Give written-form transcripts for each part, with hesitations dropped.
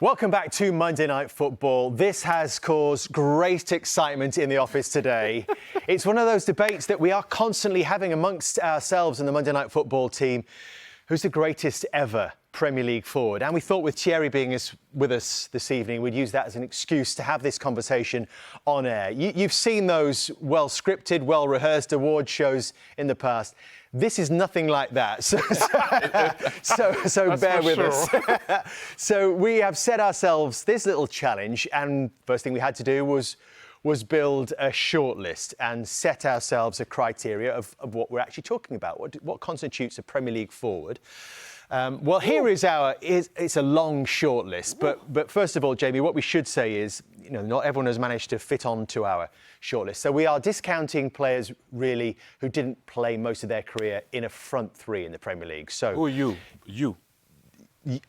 Welcome back to Monday Night Football. This has caused great excitement in the office today. It's one of those debates that we are constantly having amongst ourselves in the Monday Night Football team. Who's the greatest ever Premier League forward? And we thought with Thierry being with us this evening, we'd use that as an excuse to have this conversation on air. You've seen those well-scripted, well-rehearsed award shows in the past. This is nothing like that, so bear with us. So we have set ourselves this little challenge, and first thing we had to do was build a shortlist and set ourselves a criteria of what we're actually talking about. What constitutes a Premier League forward? Well, here is it's a long shortlist, but first of all, Jamie, what we should say is, not everyone has managed to fit onto our shortlist. So we are discounting players, really, who didn't play most of their career in a front three in the Premier League. So who are you?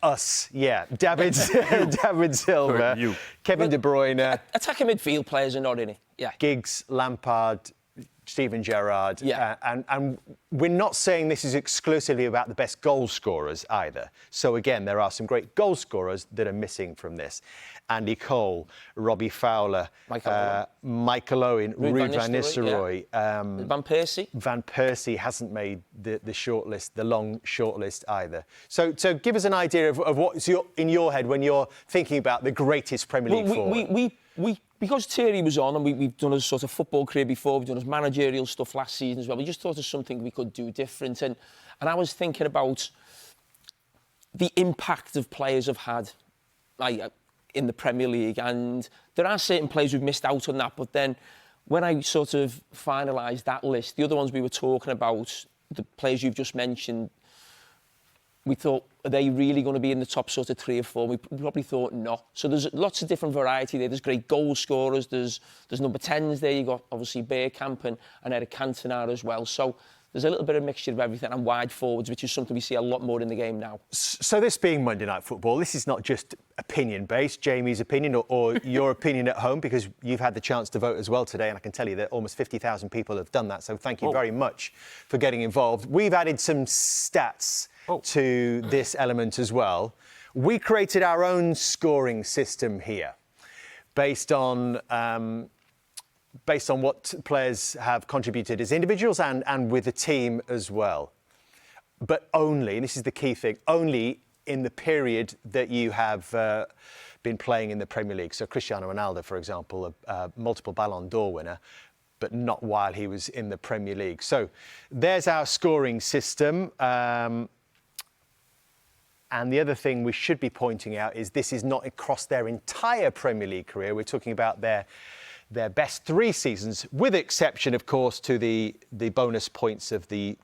Us, yeah. David Silva, you. Kevin De Bruyne. Attacking midfield players are not in it, yeah. Giggs, Lampard, Steven Gerrard. Yeah. And we're not saying this is exclusively about the best goal scorers either. So, again, there are some great goal scorers that are missing from this. Andy Cole, Robbie Fowler, Michael Owen, Ruud van Nistelrooy. Van Persie. Van Persie hasn't made the shortlist, the long shortlist either. So give us an idea of what's in your head when you're thinking about the greatest Premier League forward. Because Thierry was on and we've done a sort of football career before, we've done his managerial stuff last season as well, we just thought of something we could do different. And I was thinking about the impact of players have had in the Premier League, and there are certain players who've missed out on that, but then when I sort of finalised that list, the other ones we were talking about, the players you've just mentioned, we thought, are they really going to be in the top sort of 3 or 4? We probably thought not. So there's lots of different variety there. There's great goal scorers. There's number 10s there. You've got, obviously, Bergkamp and Eric Cantona as well. So there's a little bit of mixture of everything, and wide forwards, which is something we see a lot more in the game now. So this being Monday Night Football, this is not just opinion-based, Jamie's opinion or your opinion at home, because you've had the chance to vote as well today, and I can tell you that almost 50,000 people have done that, so thank you very much for getting involved. We've added some stats to this element as well. We created our own scoring system here based on what players have contributed as individuals and with the team as well. But only, and this is the key thing, only in the period that you have been playing in the Premier League. So Cristiano Ronaldo, for example, a multiple Ballon d'Or winner, but not while he was in the Premier League. So there's our scoring system. And the other thing we should be pointing out is this is not across their entire Premier League career. We're talking about their best 3 seasons, with exception, of course, to the bonus points of the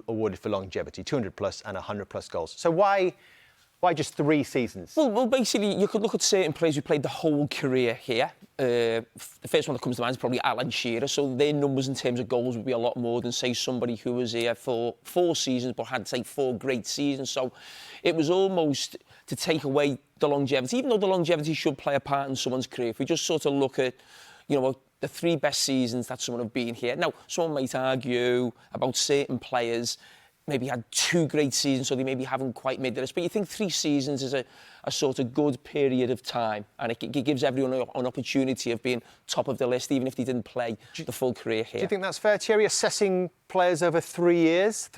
awarded for longevity, 200 plus and 100 plus goals. So why just 3 seasons? Well, basically, you could look at certain players who played the whole career here. The first one that comes to mind is probably Alan Shearer. So their numbers in terms of goals would be a lot more than, say, somebody who was here for 4 seasons but had, say, 4 great seasons. So it was almost to take away the longevity, even though the longevity should play a part in someone's career. If we just sort of look at, the 3 best seasons that someone have been here. Now, someone might argue about certain players maybe had 2 great seasons, so they maybe haven't quite made the list. But you think 3 seasons is a sort of good period of time, and it gives everyone an opportunity of being top of the list, even if they didn't play the full career here. Do you think that's fair, Thierry, assessing players over 3 years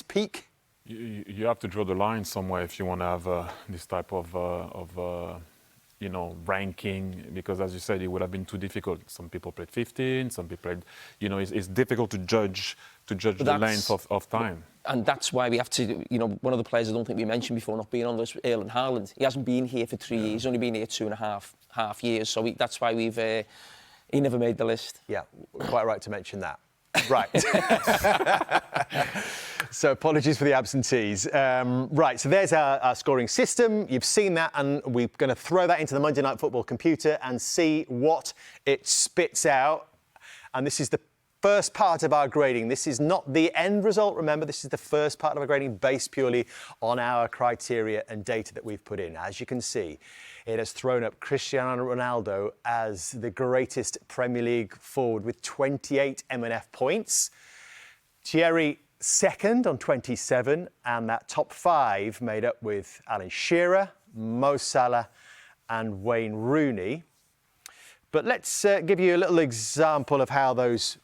peak? You have to draw the line somewhere if you want to have this type of ranking, because, as you said, it would have been too difficult. Some people played 15, some people played, it's difficult to judge the length of time. And that's why we have to, one of the players I don't think we mentioned before not being on this, Erling Haaland. He hasn't been here for 3 years. He's only been here 2.5 years. So that's why he never made the list. Yeah, quite right to mention that. Right. So apologies for the absentees. Right, so there's our scoring system. You've seen that, and we're going to throw that into the Monday Night Football computer and see what it spits out. And this is the first part of our grading. This is not the end result, remember. This is the first part of our grading based purely on our criteria and data that we've put in. As you can see, it has thrown up Cristiano Ronaldo as the greatest Premier League forward with 28 M&F points. Thierry second on 27, and that top 5 made up with Alan Shearer, Mo Salah and Wayne Rooney. But let's give you a little example of how those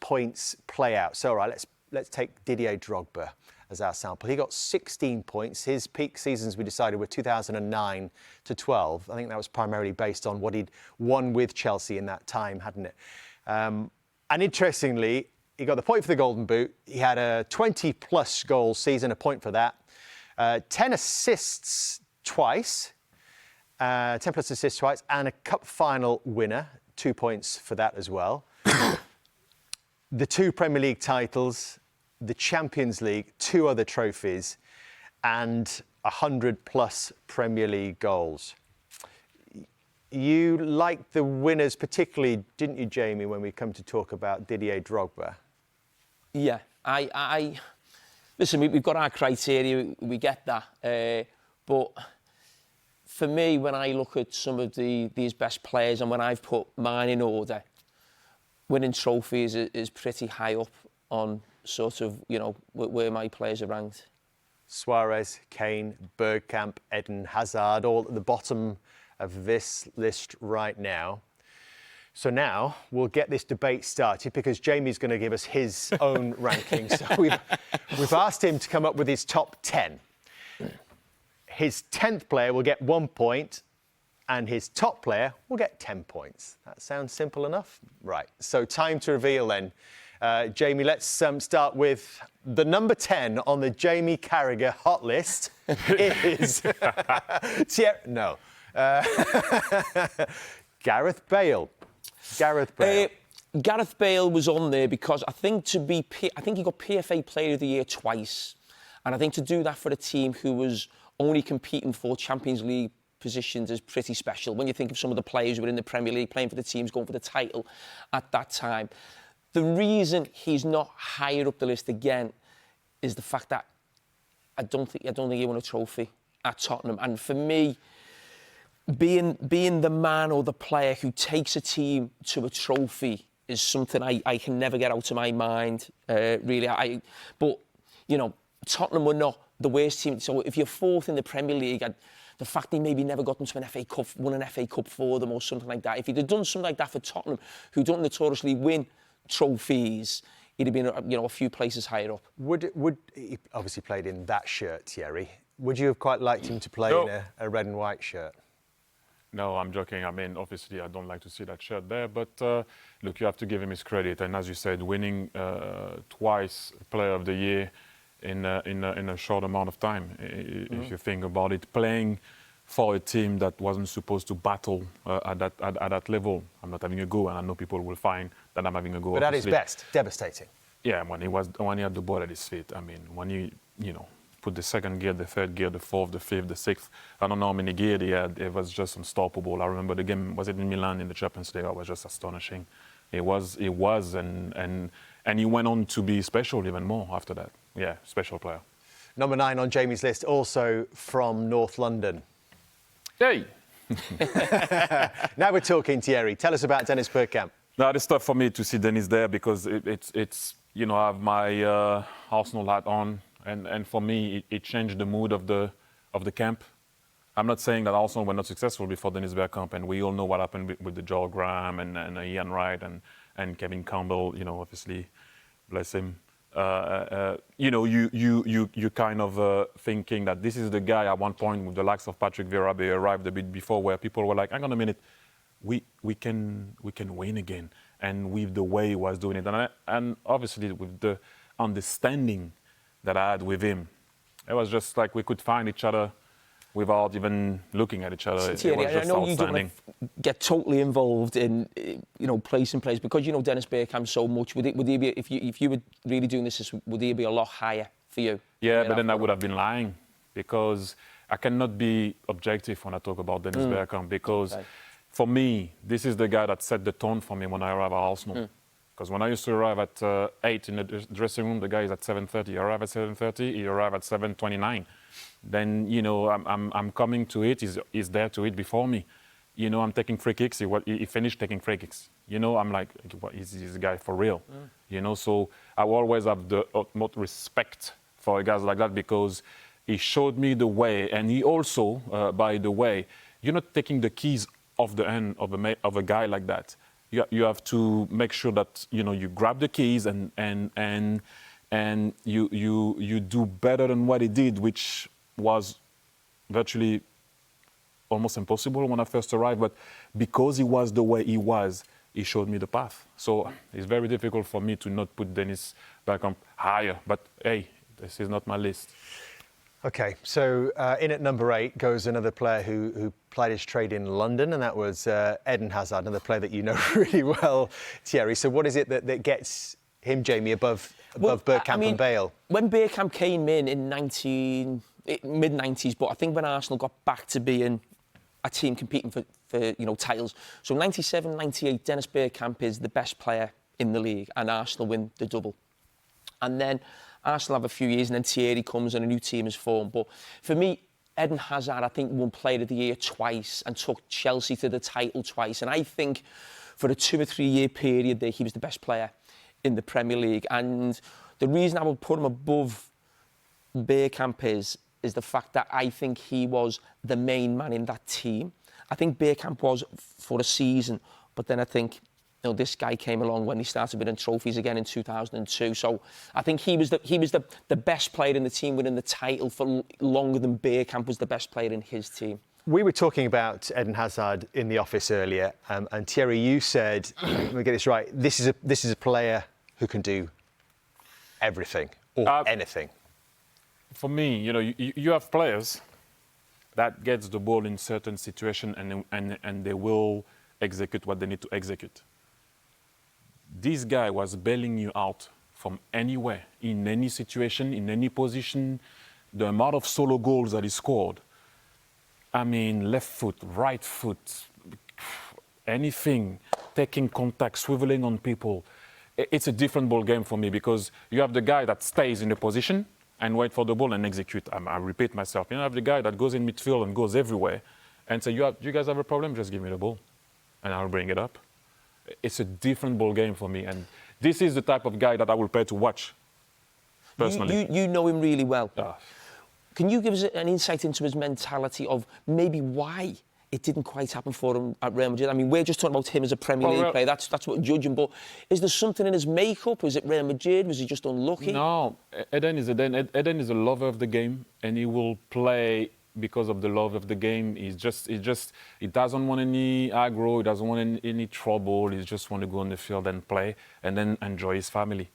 points play out. So, all right, let's take Didier Drogba as our sample. He got 16 points. His peak seasons, we decided, were 2009 to 12. I think that was primarily based on what he'd won with Chelsea in that time, hadn't it? And interestingly, he got the point for the Golden Boot. He had a 20-plus goal season, a point for that. 10 assists twice. 10-plus assists twice. And a cup final winner. 2 points for that as well. The 2 Premier League titles, the Champions League, 2 other trophies, and 100-plus Premier League goals. You liked the winners particularly, didn't you, Jamie, when we come to talk about Didier Drogba? Yeah, listen, we've got our criteria, we get that. But for me, when I look at some of these best players and when I've put mine in order, winning trophies is pretty high up on sort of, where my players are ranked. Suarez, Kane, Bergkamp, Eden Hazard, all at the bottom of this list right now. So now we'll get this debate started because Jamie's going to give us his own rankings. So we've asked him to come up with his top 10. His 10th player will get 1 point and his top player will get 10 points. That sounds simple enough? Right, so time to reveal then. Jamie, let's start with the number 10 on the Jamie Carragher hot list is Gareth Bale. Gareth Bale. Gareth Bale was on there because I think he got PFA Player of the Year twice, and I think to do that for a team who was only competing for Champions League positions is pretty special. When you think of some of the players who were in the Premier League playing for the teams going for the title at that time. The reason he's not higher up the list again is the fact that I don't think he won a trophy at Tottenham. And for me, being the man or the player who takes a team to a trophy is something I can never get out of my mind, really. But, Tottenham were not the worst team. So if you're 4th in the Premier League, the fact they maybe never got into an FA Cup, won an FA Cup for them or something like that. If he'd have done something like that for Tottenham, who don't notoriously win trophies, he'd have been, a few places higher up. Would he obviously played in that shirt, Thierry? Would you have quite liked him to play in a red and white shirt? No, I'm joking. I mean, obviously, I don't like to see that shirt there. But look, you have to give him his credit. And as you said, winning twice Player of the Year in a short amount of time. If you think about it, playing for a team that wasn't supposed to battle at that level. I'm not having a go, and I know people will find that I'm having a go. But at his best, devastating. Yeah, when he had the ball at his feet. I mean, when you put the second gear, the third gear, the fourth, the fifth, the sixth. I don't know how many gears he had. It was just unstoppable. I remember the game, was it in Milan in the Champions League? It was just astonishing. It was, and he went on to be special even more after that. Yeah, special player. Number 9 on Jamie's list, also from North London. Hey! Now we're talking, Thierry. Tell us about Dennis Bergkamp. No, it's tough for me to see Dennis there because it's I have my Arsenal hat on, and for me it changed the mood of the camp. I'm not saying that Arsenal were not successful before Dennis Bergkamp, and we all know what happened with the Joel Graham and Ian Wright and Kevin Campbell. Obviously, bless him. You kind of thinking that this is the guy at one point with the likes of Patrick Vieira. They arrived a bit before where people were like, hang on a minute, we can win again. And with the way he was doing it, and obviously with the understanding that I had with him, it was just like we could find each other without even looking at each other. Thierry, I know you don't want to get totally involved in, placing players because you know Dennis Bergkamp so much. Would he be, if you were really doing this, would he be a lot higher for you? Yeah, but then I would have been lying because I cannot be objective when I talk about Dennis Bergkamp because for me, this is the guy that set the tone for me when I arrived at Arsenal. Because when I used to arrive at 8 in the dressing room, the guy is at 7:30. He arrived at 7:30. He arrived at 7:29. Then I'm coming to it. He's there to it before me. I'm taking free kicks. He finished taking free kicks. I'm like, he's a guy for real. So I always have the utmost respect for guys like that because He showed me the way, and he also, by the way, you're not taking the keys off the hand of a guy like that. You have to make sure that you grab the keys and you do better than what he did, which was virtually almost impossible when I first arrived. But because he was the way he was, he showed me the path. So it's very difficult for me to not put Dennis Bergkamp higher. But hey, this is not my list. OK, so in at number 8 goes another player who played his trade in London, and that was Eden Hazard, another player that you know really well, Thierry. So what is it that gets him, Jamie, above Bergkamp and Bale? When Bergkamp came in mid-90s, but I think when Arsenal got back to being a team competing for titles. So 97, 98, Dennis Bergkamp is the best player in the league, and Arsenal win the double. And then Arsenal have a few years, and then Thierry comes and a new team is formed. But for me, Eden Hazard, I think, won Player of the Year twice and took Chelsea to the title twice. And I think for a 2 or 3 year period there, he was the best player in the Premier League. And the reason I would put him above Bergkamp is the fact that I think he was the main man in that team. I think Bergkamp was for a season, but then I think this guy came along when he started winning trophies again in 2002. So I think he was the best player in the team, winning the title for longer than Bergkamp was the best player in his team. We were talking about Eden Hazard in the office earlier, and Thierry, you said, let me get this right, this is a player who can do everything or anything. For me, you have players that gets the ball in certain situations and they will execute what they need to execute. This guy was bailing you out from anywhere, in any situation, in any position. The amount of solo goals that he scored, I mean, left foot, right foot, anything, taking contact, swiveling on people. It's a different ball game for me because you have the guy that stays in the position and wait for the ball and execute. I repeat myself. You have the guy that goes in midfield and goes everywhere and say, you guys have a problem? Just give me the ball and I'll bring it up. It's a different ball game for me. And this is the type of guy that I will pay to watch, personally. You know him really well. Can you give us an insight into his mentality of maybe why it didn't quite happen for him at Real Madrid? I mean, we're just talking about him as a Premier League player. That's what we're judging. But is there something in his makeup? Was it Real Madrid? Was he just unlucky? No, Eden is a lover of the game, and he will play because of the love of the game. He doesn't want any aggro. He doesn't want any trouble. He just want to go on the field and play, and then enjoy his family,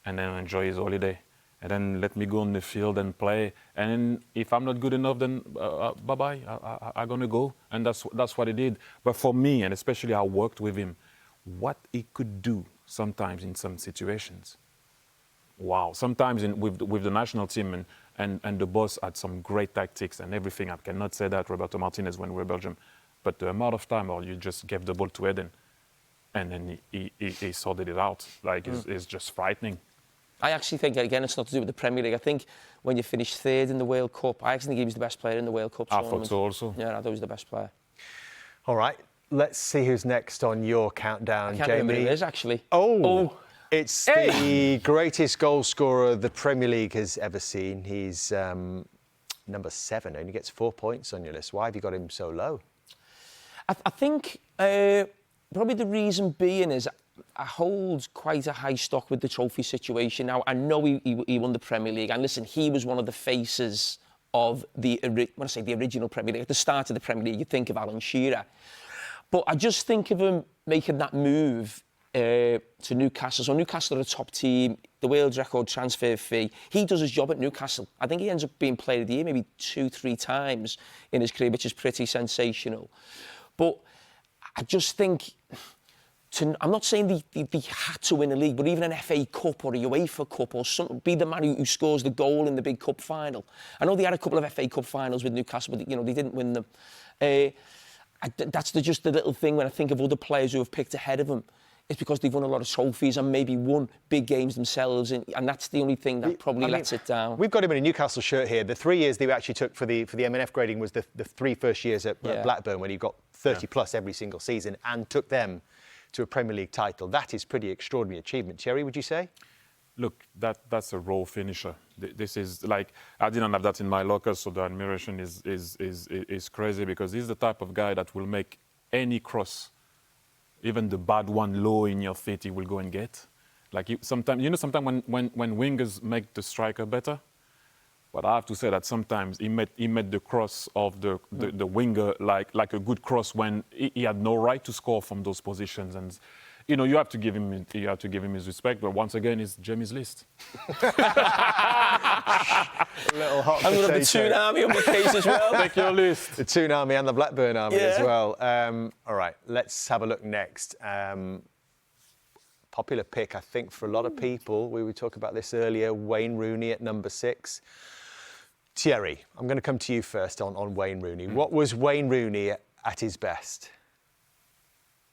and then enjoy his holiday. And then let me go on the field and play. And if I'm not good enough, then bye-bye, I'm going to go. And that's what he did. But for me, and especially I worked with him, what he could do sometimes in some situations. Wow. Sometimes with the national team and the boss had some great tactics and everything. I cannot say that Roberto Martinez when we were Belgium. But the amount of time you just gave the ball to Eden and then he sorted it out. It's just frightening. I actually think, again, it's not to do with the Premier League. I think when you finish third in the World Cup, I actually think he was the best player in the World Cup tournament. I thought so also. Yeah, I thought he was the best player. All right, let's see who's next on your countdown, Jamie. I can't remember who it is, actually. Oh. It's the greatest goal scorer the Premier League has ever seen. He's number 7, only gets 4 points on your list. Why have you got him so low? I think probably the reason being is I hold quite a high stock with the trophy situation. Now, I know he won the Premier League, and listen, he was one of the faces of the original Premier League. At the start of the Premier League, you think of Alan Shearer. But I just think of him making that move to Newcastle. So Newcastle are a top team, the world's record transfer fee. He does his job at Newcastle. I think he ends up being Player of the Year maybe 2-3 times in his career, which is pretty sensational. But I just think... I'm not saying they had to win a league, but even an FA Cup or a UEFA Cup or something, be the man who scores the goal in the big cup final. I know they had a couple of FA Cup finals with Newcastle, but they didn't win them. That's just the little thing when I think of other players who have picked ahead of him. It's because they've won a lot of trophies and maybe won big games themselves, and that's the only thing that probably lets it down. We've got him in a Newcastle shirt here. The 3 years they actually took for the M&F grading was the 3 first years at Blackburn, when he got 30 plus every single season and took them to a Premier League title. That is pretty extraordinary achievement. Thierry, would you say? look, that's a raw finisher. This is like, I didn't have that in my locker, so the admiration is crazy, because he's the type of guy that will make any cross, even the bad one low in your feet, he will go and get. Like sometimes when wingers make the striker better, but I have to say that sometimes he made the cross of the winger like a good cross when he had no right to score from those positions. And you have to give him his respect. But once again, it's Jamie's list. Little hot I'm going to have the potato. Toon Army on my case as well. Take your list. The Toon Army and the Blackburn Army Yeah. as well. All right, let's have a look next. Popular pick, I think, for a lot of people. We were talking about this earlier. Wayne Rooney at number 6. Thierry, I'm going to come to you first on Wayne Rooney. What was Wayne Rooney at his best?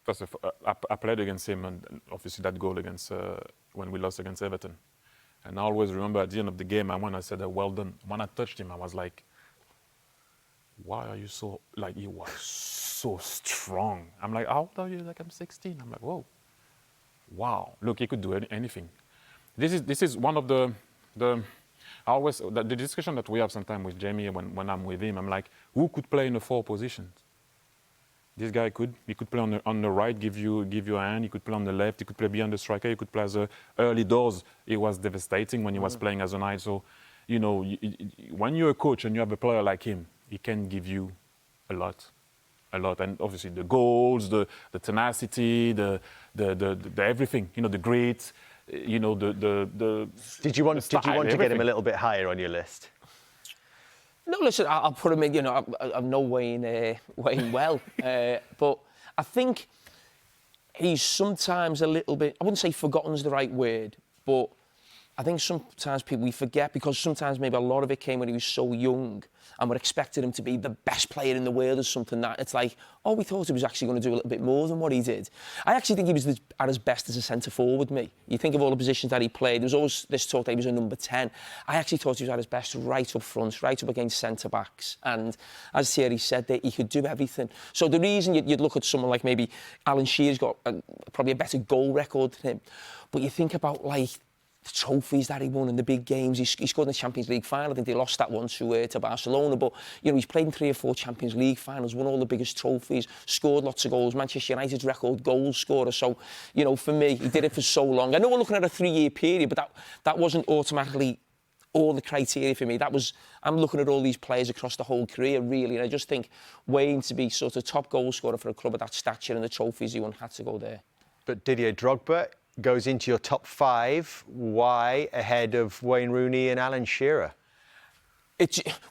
First of all, I played against him, and obviously that goal against when we lost against Everton. And I always remember at the end of the game, when I said, well done, when I touched him, I was like, why are you so, like, you were so strong. I'm like, how old are you? Like, I'm 16. I'm like, whoa, wow. Look, he could do anything. This is one of the the discussion that we have sometimes with Jamie when I'm with him. I'm like, who could play in the 4 positions? This guy could. He could play on the right, give you a hand. He could play on the left. He could play behind the striker. He could play as a early doors. It was devastating when he was playing as a 9. So, when you're a coach and you have a player like him, he can give you a lot. And obviously the goals, the tenacity, the everything. The grit. The Did you want to get him everything. a little bit higher on your list? No, listen, I'll put him in. I know Wayne well, but I think he's sometimes a little bit. I wouldn't say forgotten's the right word, but I think sometimes we forget, because sometimes maybe a lot of it came when he was so young, and we're expecting him to be the best player in the world or something. That it's like, we thought he was actually going to do a little bit more than what he did. I actually think he was at his best as a centre forward. Me, you think of all the positions that he played. There was always this talk that he was a number 10. I actually thought he was at his best right up front, right up against centre backs. And as Thierry said, that he could do everything. So the reason you'd look at someone like maybe Alan Shearer's got probably a better goal record than him, but you think about like the trophies that he won in the big games. He scored in the Champions League final. I think they lost that one to Barcelona, but he's played in 3 or 4 Champions League finals, won all the biggest trophies, scored lots of goals. Manchester United's record goal scorer. So, for me, he did it for so long. I know we're looking at a 3-year period, but that wasn't automatically all the criteria for me. I'm looking at all these players across the whole career, really, and I just think Wayne, to be sort of top goal scorer for a club of that stature and the trophies he won, had to go there. But Didier Drogba goes into your top 5. Why ahead of Wayne Rooney and Alan Shearer?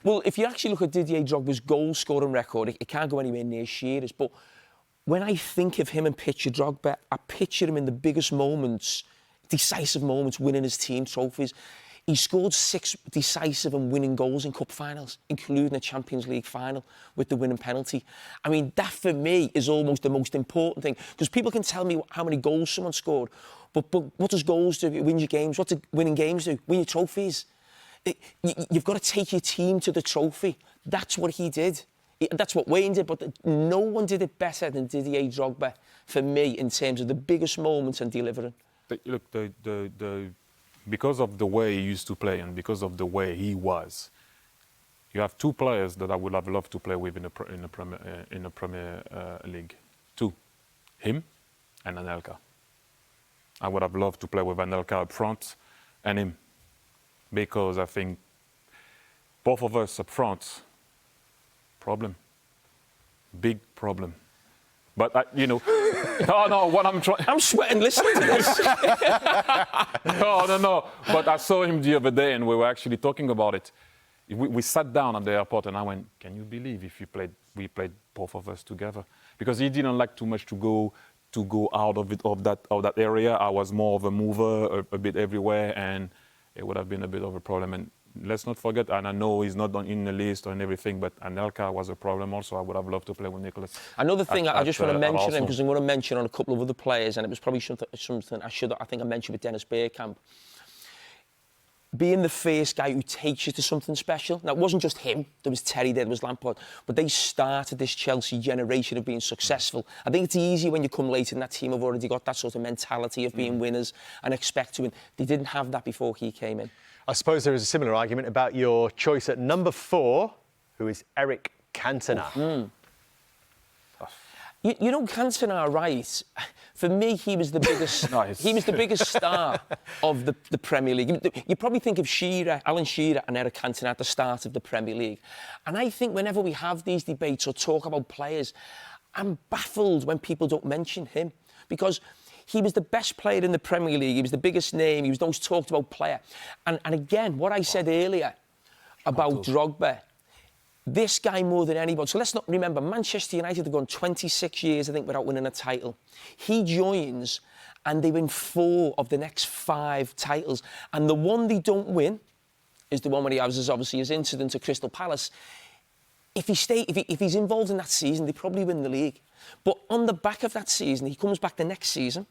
Well, if you actually look at Didier Drogba's goal-scoring record, it can't go anywhere near Shearer's. But when I think of him and picture Drogba, I picture him in the biggest moments, decisive moments, winning his team trophies. He scored 6 decisive and winning goals in cup finals, including a Champions League final with the winning penalty. I mean, that for me is almost the most important thing, because people can tell me how many goals someone scored, but what does goals do? It wins your games. What do winning games do? Win your trophies. You've got to take your team to the trophy. That's what he did. That's what Wayne did, but no one did it better than Didier Drogba, for me, in terms of the biggest moments and delivering. Look, because of the way he used to play and because of the way he was, you have 2 players that I would have loved to play with in the Premier League. 2, him and Anelka. I would have loved to play with Anelka up front and him, because I think both of us up front, big problem. But, what I'm trying... I'm sweating listening to this. No. But I saw him the other day and we were actually talking about it. We sat down at the airport and I went, can you believe if we played both of us together? Because he didn't like too much to go out of that area. I was more of a mover, a bit everywhere, and it would have been a bit of a problem. And let's not forget, and I know he's not in the list or in everything, but Anelka was a problem also. I would have loved to play with Nicholas. Another thing I just want to mention him, because I'm going to mention on a couple of other players, and it was probably something I think I mentioned with Dennis Bergkamp. being the first guy who takes you to something special. Now, it wasn't just him. There was Terry, there was Lampard. But they started this Chelsea generation of being successful. I think it's easy when you come late and that team have already got that sort of mentality of being winners and expect to win. They didn't have that before he came in. I suppose there is a similar argument about your choice at number 4, who is Eric Cantona. You know, Cantona, right? For me, he was the biggest. Nice. He was the biggest star of the Premier League. You probably think of Shearer, Alan Shearer, and Eric Cantona at the start of the Premier League. And I think whenever we have these debates or talk about players, I'm baffled when people don't mention him, because he was the best player in the Premier League. He was the biggest name. He was the most talked about player. And again, what I said earlier about Drogba. This guy more than anybody. So let's not remember, Manchester United have gone 26 years, I think, without winning a title. He joins and they win 4 of the next 5 titles. And the one they don't win is the one where he has obviously his incident at Crystal Palace. If he's involved in that season, they probably win the league. But on the back of that season, he comes back the next season.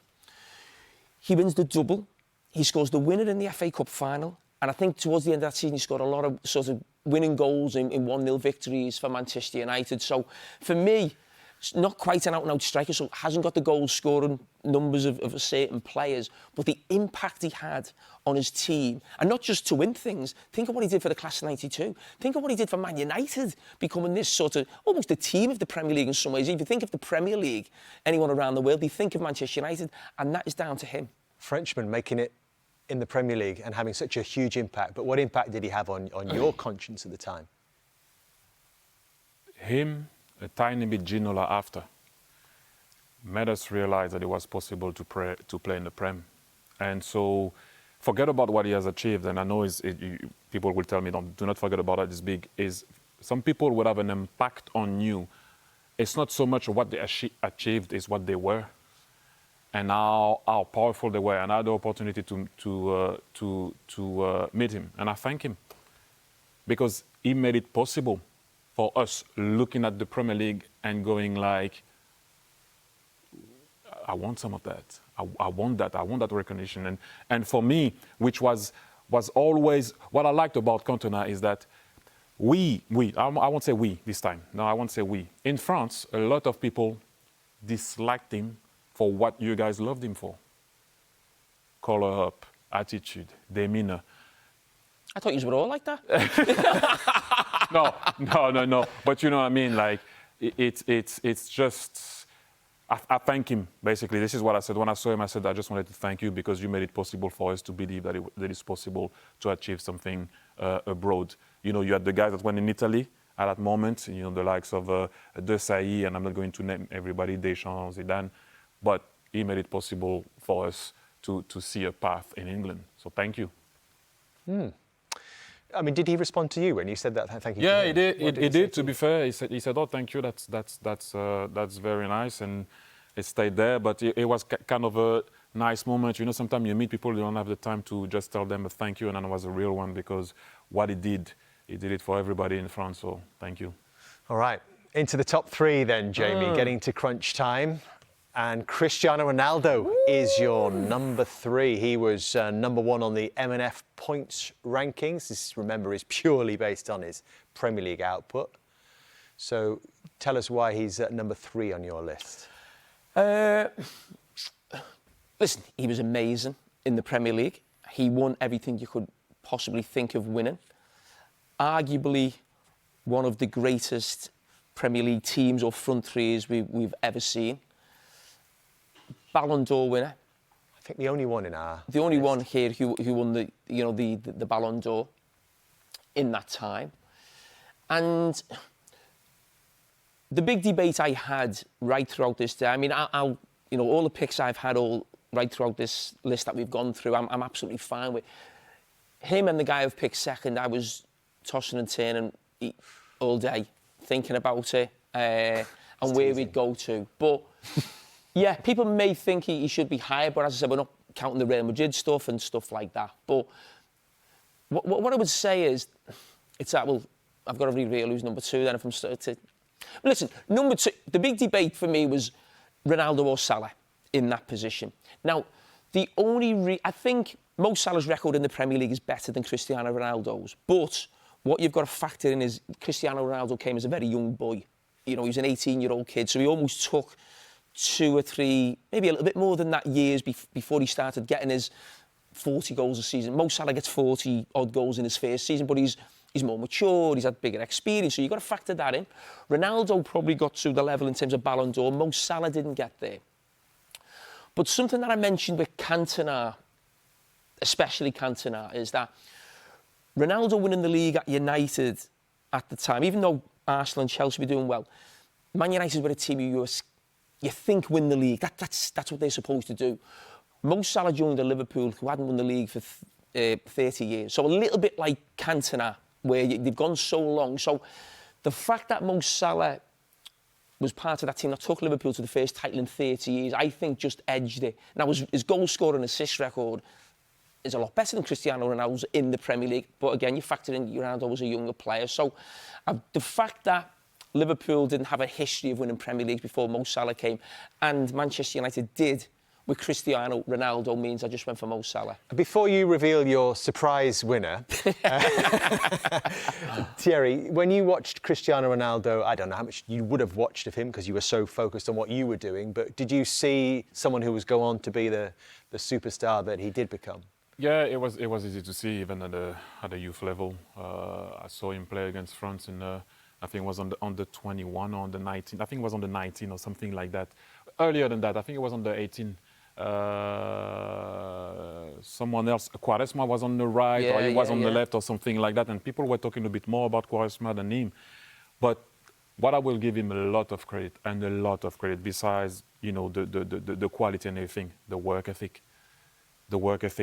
He wins the double. He scores the winner in the FA Cup final. And I think towards the end of that season, he scored a lot of sort of winning goals in 1-0 victories for Manchester United. So, for me, it's not quite an out-and-out striker, so hasn't got the goal-scoring numbers of certain players, but the impact he had on his team, and not just to win things. Think of what he did for the Class of '92. Think of what he did for Man United, becoming this sort of, almost a team of the Premier League in some ways. If you think of the Premier League, anyone around the world, they think of Manchester United, and that is down to him. Frenchman making it in the Premier League and having such a huge impact. But what impact did he have on your conscience at the time? Him, a tiny bit Ginola after, made us realize that it was possible to play in the Prem. And so, forget about what he has achieved. And I know people will tell me, do not forget about it, it's big. Some people would have an impact on you. It's not so much what they achieved, it's what they were. And how powerful they were. And I had the opportunity to meet him. And I thank him, because he made it possible for us looking at the Premier League and going like, I want some of that. I want that. I want that recognition. And for me, which was always, what I liked about Cantona is that I won't say we this time. No, I won't say we. In France, a lot of people disliked him for what you guys loved him for. Color up, attitude, demeanor. I thought you were all like that. No. But you know what I mean? Like, it's just, I thank him, basically. This is what I said. When I saw him, I said, I just wanted to thank you because you made it possible for us to believe that it's possible to achieve something abroad. You know, you had the guys that went in Italy at that moment, you know, the likes of De Sailly, and I'm not going to name everybody, Deschamps, Zidane. But he made it possible for us to see a path in England. So thank you. I mean, did he respond to you when you said that? Thank you. Yeah, he did. He did. To be fair, he said, "Oh, thank you. That's very nice," and it stayed there. But it was kind of a nice moment. You know, sometimes you meet people, you don't have the time to just tell them a thank you, and it was a real one because what he did it for everybody in France. So thank you. All right, into the top 3 then, Jamie. Getting to crunch time. And Cristiano Ronaldo is your number 3. He was number 1 on the M&F points rankings. This, remember, is purely based on his Premier League output. So tell us why he's at number 3 on your list. Listen, he was amazing in the Premier League. He won everything you could possibly think of winning. Arguably one of the greatest Premier League teams or front threes we've ever seen. Ballon d'Or winner. I think the only one in our The only list. one here who won the Ballon d'Or in that time. And the big debate I had right throughout this day, I mean, I'll all the picks I've had all right throughout this list that we've gone through, I'm absolutely fine with. Him and the guy I've picked second, I was tossing and turning all day, thinking about it and where we'd go to. But yeah, people may think he should be higher, but as I said, we're not counting the Real Madrid stuff and stuff like that. But what I would say is, it's that, well, I've got to reveal who's number 2 then if I'm starting to... Listen, number 2, the big debate for me was Ronaldo or Salah in that position. Now, the only... I think Mo Salah's record in the Premier League is better than Cristiano Ronaldo's. But what you've got to factor in is Cristiano Ronaldo came as a very young boy. You know, he was an 18-year-old kid, so he almost took 2 or 3, maybe a little bit more than that years before he started getting his 40 goals a season. Mo Salah gets 40-odd goals in his first season, but he's more mature, he's had bigger experience, so you've got to factor that in. Ronaldo probably got to the level in terms of Ballon d'Or. Mo Salah didn't get there. But something that I mentioned with Cantona, especially Cantona, is that Ronaldo winning the league at United at the time, even though Arsenal and Chelsea were doing well, Man United were a team you think win the league. That's what they're supposed to do. Mo Salah joined a Liverpool who hadn't won the league for 30 years. So a little bit like Cantona, where they've gone so long. So the fact that Mo Salah was part of that team that took Liverpool to the first title in 30 years, I think just edged it. Now, his goal scoring and assist record is a lot better than Cristiano Ronaldo's in the Premier League. But again, you factor in Ronaldo was a younger player. So the fact that Liverpool didn't have a history of winning Premier Leagues before Mo Salah came, and Manchester United did with Cristiano Ronaldo, means I just went for Mo Salah. Before you reveal your surprise winner, Thierry, when you watched Cristiano Ronaldo, I don't know how much you would have watched of him because you were so focused on what you were doing, but did you see someone who was go on to be the superstar that he did become? Yeah, it was easy to see even at the youth level. I saw him play against France in I think it was on the 21 or on the 19. I think it was on the 19 or something like that. Earlier than that, I think it was on the 18. Someone else, Quaresma was on the right, or he was on the left or something like that, and people were talking a bit more about Quaresma than him. But what I will give him a lot of credit, besides, you know, the quality and everything, the work ethic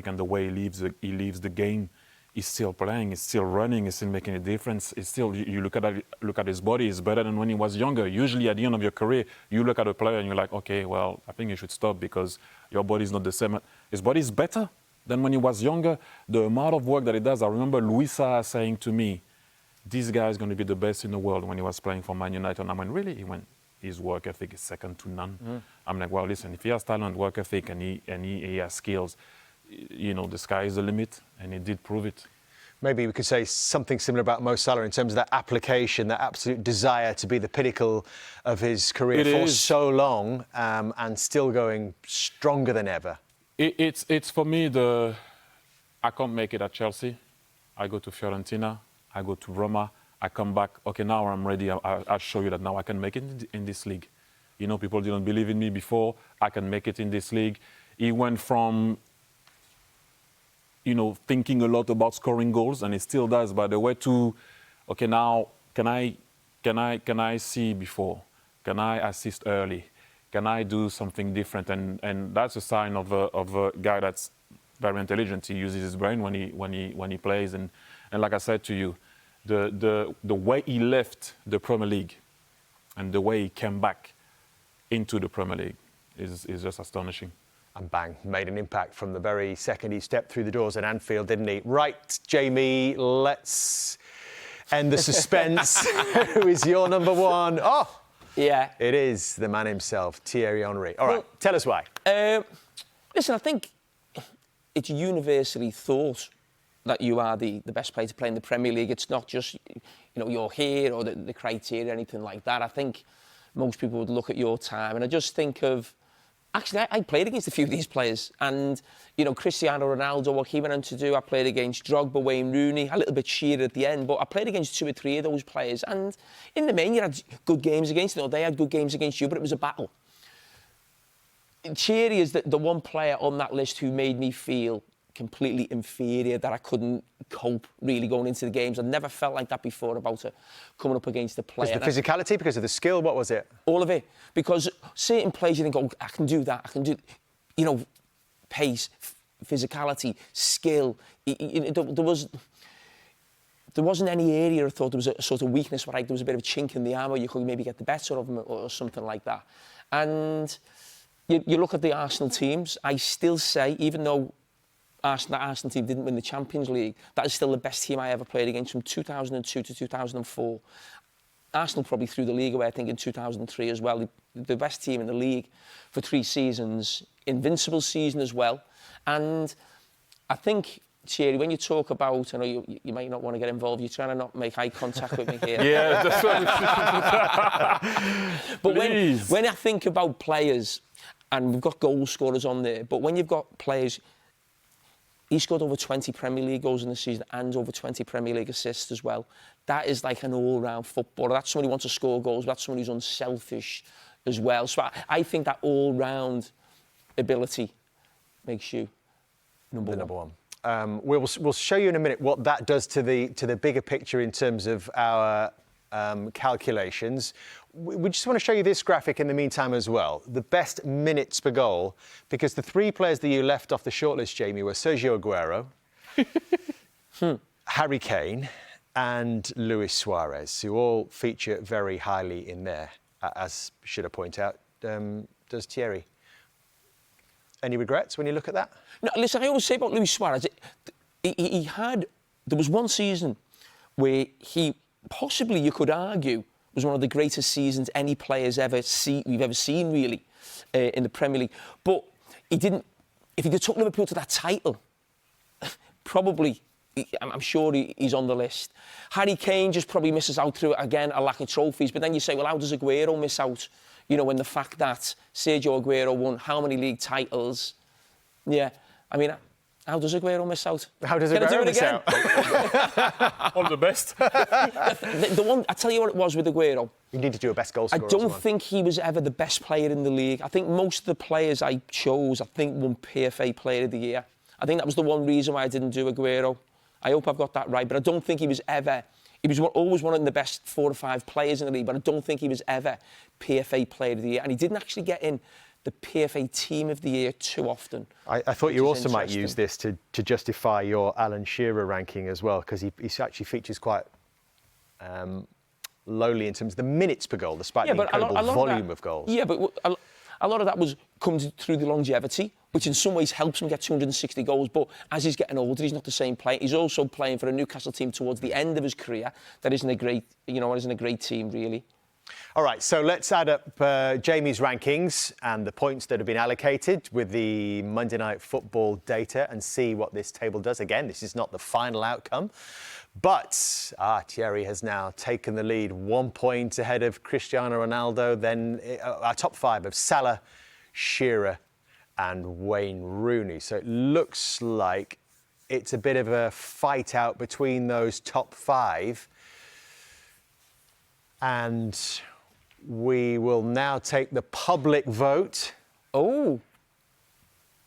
and the way he leaves the game. He's still playing, he's still running, he's still making a difference. It's still, you look at his body, it's better than when he was younger. Usually at the end of your career, you look at a player and you're like, okay, well, I think you should stop because your body's not the same. His body's better than when he was younger. The amount of work that he does, I remember Luisa saying to me, this guy is going to be the best in the world when he was playing for Man United. And I went, really? He went, his work ethic is second to none. I'm like, well, listen, if he has talent, work ethic, and he has skills, you know, the sky is the limit, and he did prove it. Maybe we could say something similar about Mo Salah in terms of that application, that absolute desire to be the pinnacle of his career for so long, and still going stronger than ever. It's for me, I can't make it at Chelsea. I go to Fiorentina, I go to Roma, I come back, okay, now I'm ready, I'll show you that now I can make it in this league. You know, people didn't believe in me before, I can make it in this league. He went from, you know, thinking a lot about scoring goals, and he still does, by the way, to, okay, now, can I see before? Can I assist early? Can I do something different? And that's a sign of a guy that's very intelligent. He uses his brain when he plays. And like I said to you, the way he left the Premier League and the way he came back into the Premier League is just astonishing. And bang, made an impact from the very second he stepped through the doors at Anfield, didn't he? Right, Jamie, let's end the suspense. Who is your number one? Oh, yeah, it is the man himself, Thierry Henry. All right, tell us why. Listen, I think it's universally thought that you are the best player to play in the Premier League. It's not just, you know, you're here or the criteria, anything like that. I think most people would look at your time, and I just think of, actually, I played against a few of these players, and, you know, Cristiano Ronaldo, what he went on to do, I played against Drogba, Wayne Rooney, a little bit Shearer at the end, but I played against 2 or 3 of those players, and in the main, you had good games against them, or they had good games against you, but it was a battle. Thierry is the one player on that list who made me feel completely inferior, that I couldn't cope really going into the games. I'd never felt like that before about coming up against a player. Was the physicality, because of the skill? What was it? All of it. Because certain players you think, oh, I can do that, I can do, you know, pace, physicality, skill. There wasn't any area I thought there was a sort of weakness where there was a bit of a chink in the armour, you could maybe get the better of them or something like that. And you look at the Arsenal teams, I still say, even though that Arsenal team didn't win the Champions League, that is still the best team I ever played against from 2002 to 2004. Arsenal probably threw the league away, I think, in 2003 as well. The best team in the league for 3 seasons, invincible season as well. And I think, Thierry, when you talk about, I know you might not want to get involved, you're trying to not make eye contact with me here. Yeah, that's what. But when I think about players, and we've got goal scorers on there, but when you've got players, he scored over 20 Premier League goals in the season and over 20 Premier League assists as well. That is like an all-round footballer. That's somebody who wants to score goals, that's somebody who's unselfish as well. So I think that all-round ability makes you number one. We'll show you in a minute what that does to the bigger picture in terms of our calculations. We just want to show you this graphic in the meantime as well. The best minutes per goal, because the three players that you left off the shortlist, Jamie, were Sergio Aguero, Harry Kane, and Luis Suarez, who all feature very highly in there, as should I point out, does Thierry. Any regrets when you look at that? No, listen, I always say about Luis Suarez, there was one season where he, possibly you could argue, was one of the greatest seasons any player's we've ever seen, really, in the Premier League. But he didn't, if he'd have took Liverpool to that title, probably, I'm sure he's on the list. Harry Kane just probably misses out through, again, a lack of trophies. But then you say, well, how does Aguero miss out? You know, when the fact that Sergio Aguero won how many league titles? Yeah, I mean, how does Aguero miss out? How does Aguero miss out? All the best. the one, I tell you what it was with Aguero. You need to do a best goal scorer. I don't think he was ever the best player in the league. I think most of the players I chose, won PFA Player of the Year. I think that was the one reason why I didn't do Aguero. I hope I've got that right, but I don't think he was ever... He was always one of the best 4 or 5 players in the league, but I don't think he was ever PFA Player of the Year. And he didn't actually get in the PFA Team of the Year too often. I thought you also might use this to justify your Alan Shearer ranking as well, because he actually features quite lowly in terms of the minutes per goal, despite the incredible volume of goals. Yeah, but a lot of that comes through the longevity, which in some ways helps him get 260 goals. But as he's getting older, he's not the same player. He's also playing for a Newcastle team towards the end of his career that isn't a great team, really. All right, so let's add up Jamie's rankings and the points that have been allocated with the Monday Night Football data and see what this table does. Again, this is not the final outcome, but Thierry has now taken the lead, 1 point ahead of Cristiano Ronaldo. Then our top 5 of Salah, Shearer and Wayne Rooney. So it looks like it's a bit of a fight out between those top 5. And we will now take the public vote. Oh.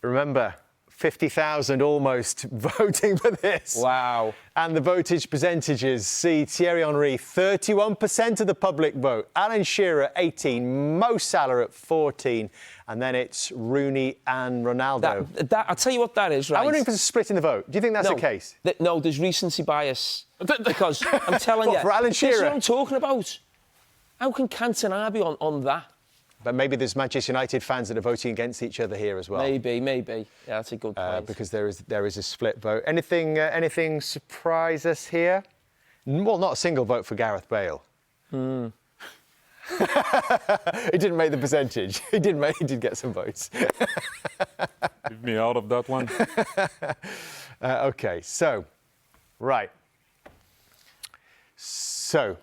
Remember, 50,000 almost voting for this. Wow. And the votage percentages see Thierry Henry, 31% of the public vote. Alan Shearer, 18%. Mo Salah at 14%. And then it's Rooney and Ronaldo. I'll tell you what that is, right? I'm wondering if there's a split in the vote. Do you think that's the case? No, there's recency bias. Because I'm telling you, for Alan Shearer? This is what I'm talking about. How can Cantona be on that? But maybe there's Manchester United fans that are voting against each other here as well. Maybe. Yeah, that's a good point. Because there is a split vote. Anything surprise us here? Well, not a single vote for Gareth Bale. He didn't make the percentage. He did get some votes. Leave me out of that one. OK, so, right. So,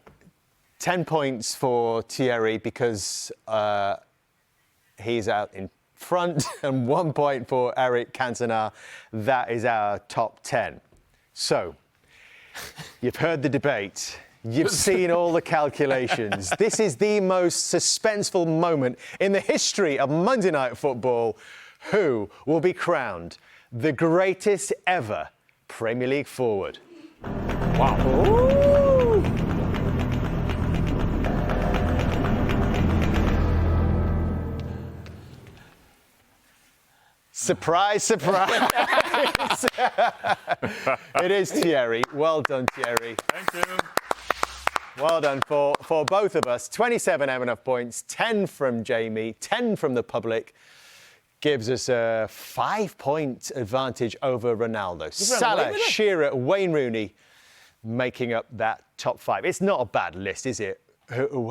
10 points for Thierry because he's out in front, and 1 point for Eric Cantona. That is our top 10. So, you've heard the debate. You've seen all the calculations. This is the most suspenseful moment in the history of Monday Night Football. Who will be crowned the greatest ever Premier League forward? Wow. Ooh. Surprise, surprise. It is Thierry. Well done, Thierry. Thank you. Well done for both of us. 27 M&F points, 10 from Jamie, 10 from the public. Gives us a 5-point advantage over Ronaldo. Salah, Shearer, Wayne Rooney making up that top 5. It's not a bad list, is it?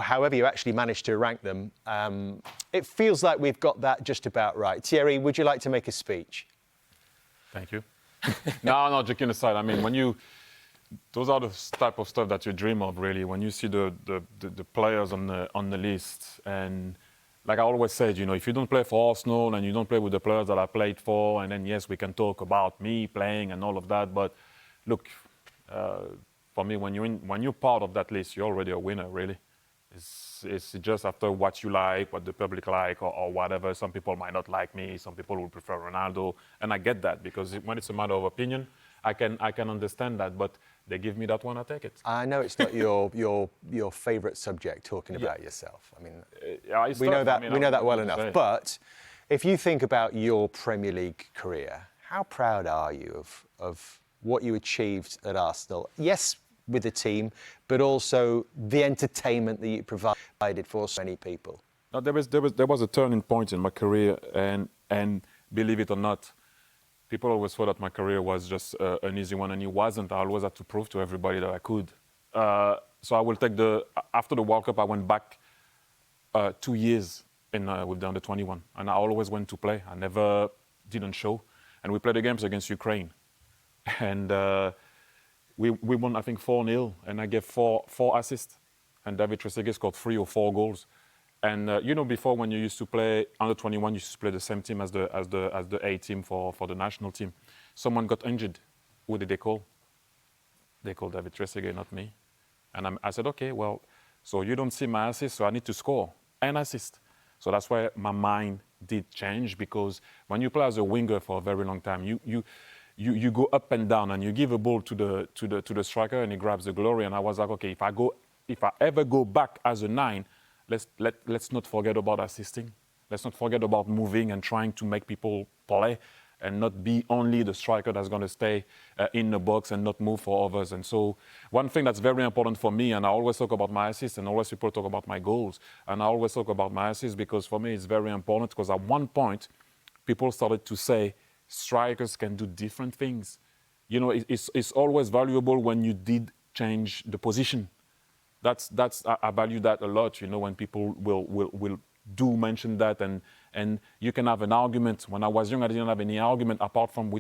However you actually managed to rank them, it feels like we've got that just about right. Thierry, would you like to make a speech? Thank you. No, joking aside. I mean, those are the type of stuff that you dream of, really. When you see the players on the list, and like I always said, if you don't play for Arsenal and you don't play with the players that I played for, and then yes, we can talk about me playing and all of that. But look, for me, when you're part of that list, you're already a winner, really. It's just after what you like, what the public like, or whatever. Some people might not like me. Some people will prefer Ronaldo, and I get that, because when it's a matter of opinion, I can understand that. But they give me that one, I take it. I know it's not your favourite subject, talking about yourself. I mean, we know that well enough. But if you think about your Premier League career, how proud are you of what you achieved at Arsenal? Yes, with the team, but also the entertainment that you provided for so many people. No, there was a turning point in my career, and believe it or not, people always thought that my career was just an easy one, and it wasn't. I always had to prove to everybody that I could. So I will take after the World Cup, I went back 2 years with the under-21, and I always went to play. I never didn't show, and we played the games against Ukraine, and we won, I think, 4-0, and I gave four assists, and David Trezeguet scored 3 or 4 goals. And before, when you used to play under-21, you used to play the same team as the A team for the national team. Someone got injured. Who did they call? They called David Trezeguet, not me. And I said, okay, well, so you don't see my assist, so I need to score an assist. So that's why my mind did change, because when you play as a winger for a very long time, you go up and down, and you give a ball to the striker, and he grabs the glory. And I was like, okay, if I ever go back as a 9, let's not forget about assisting. Let's not forget about moving and trying to make people play, and not be only the striker that's going to stay in the box and not move for others. And so one thing that's very important for me, and I always talk about my assists, and always people talk about my goals, and I always talk about my assists, because for me it's very important, because at one point people started to say strikers can do different things. It's always valuable when you did change the position. I value that a lot, when people will do mention that, and you can have an argument. When I was young, I didn't have any argument apart from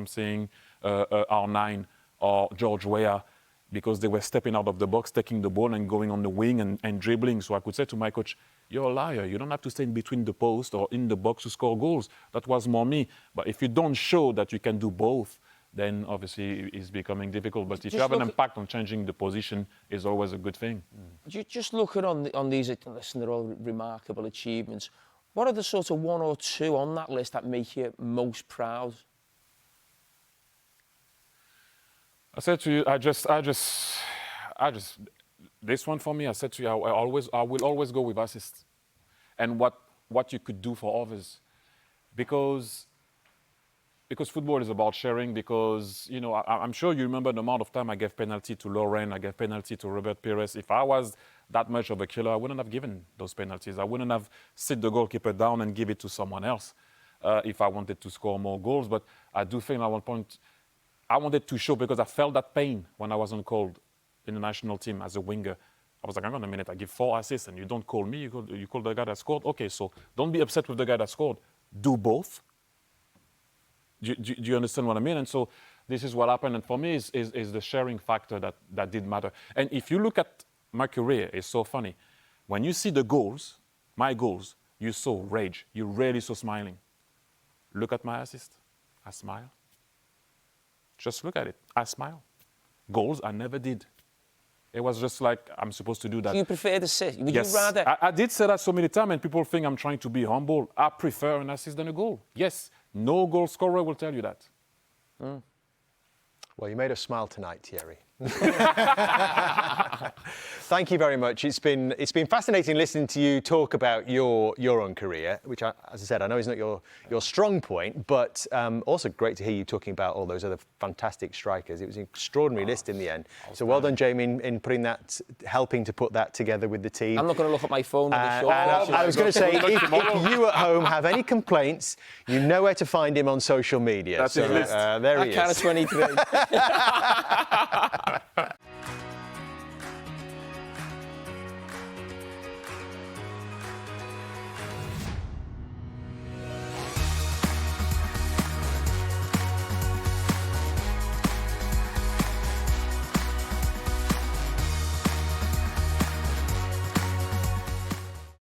saying R9 or George Weah, because they were stepping out of the box, taking the ball and going on the wing and dribbling. So I could say to my coach, you're a liar. You don't have to stay in between the post or in the box to score goals. That was more me. But if you don't show that you can do both, then obviously it's becoming difficult. But if you have an impact on changing the position, it's always a good thing. Just looking on these, listen, they're all remarkable achievements. What are the sort of 1 or 2 on that list that make you most proud? I said to you, I just, this one for me, I said to you, I will always go with assists, and what you could do for others, because football is about sharing. Because I'm sure you remember the amount of time I gave penalty to Lauren, I gave penalty to Robert Pires. If I was that much of a killer, I wouldn't have given those penalties. I wouldn't have sit the goalkeeper down and give it to someone else if I wanted to score more goals. But I do think at one point I wanted to show, because I felt that pain when I wasn't called in the national team as a winger. I was like, hang on a minute, I give 4 assists and you don't call me, you call the guy that scored. Okay, so don't be upset with the guy that scored. Do both. Do you understand what I mean? And so this is what happened. And for me, is the sharing factor that did matter. And if you look at my career, it's so funny. When you see the goals, my goals, you saw rage. You rarely saw smiling. Look at my assist. I smile. Just look at it. I smile. Goals, I never did. It was just like, I'm supposed to do that. Do you prefer the assist? Would yes. you rather? I did say that so many times, and people think I'm trying to be humble. I prefer an assist than a goal. Yes, no goal scorer will tell you that. Well, you made us smile tonight, Thierry. Thank you very much. It's been fascinating listening to you talk about your own career, which, as I said, I know is not your strong point, but also great to hear you talking about all those other fantastic strikers. It was an extraordinary list in the end. So well done, Jamie, in putting that, helping to put that together with the team. I'm not going to look at my phone. I was going to say, if you at home have any complaints, you know where to find him on social media. That's his list. There he is. Kind of 23.